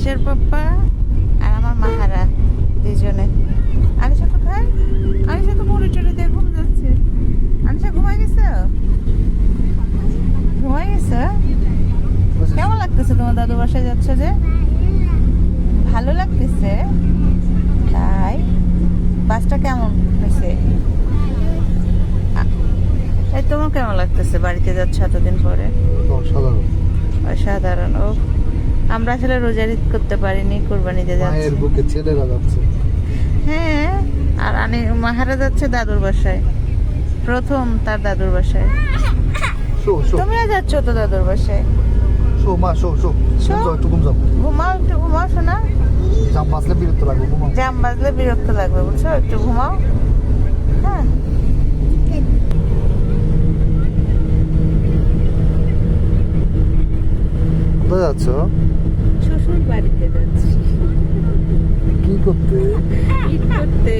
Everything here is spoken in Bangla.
আনিশার পাপ্পা আর আমার মাহারা দুজনে। আনিশা কোথায়? আনিশা তো মুড়ি টুড়ি দিয়ে ঘুম যাচ্ছে। আনিশা ঘুমাই গেছে? ঘুমাই গেছে? কেমন লাগতেছে তোমার দাদু বাসায় যাচ্ছ যে? ভালো লাগতেছে? তাই? বাসটা কেমন হয়েছে? এই তোমার কেমন লাগতেছে বাড়িতে যাচ্ছ এতদিন পরে? অসাধারণ। অসাধারণ। ও আমরা আসলে রোজার ঈদ করতে পারিনি, কোরবানিতে যাচ্ছি। মায়ের বুকে ছেলেরা যাচ্ছে। হ্যাঁ, আর মাহারা যাচ্ছে দাদুর বাসায়, প্রথম তার দাদুর বাসায়। শো শো তুমিও যাচ্ছ তো দাদুর বাসায়? শো মা শো শো শো। ঘুম যাও, একটু ঘুম যাও। ঘুমাও, একটু ঘুমাও শোনা। জাম বাজলে বিরক্ত লাগবে, ঘুমাও। জাম বাজলে বিরক্ত লাগবে, বুঝছো? একটু ঘুমাও। হ্যাঁ, কোথায় যাচ্ছ? শ্বশুর বাড়িতে যাচ্ছি কি করতে? ঈদ করতে।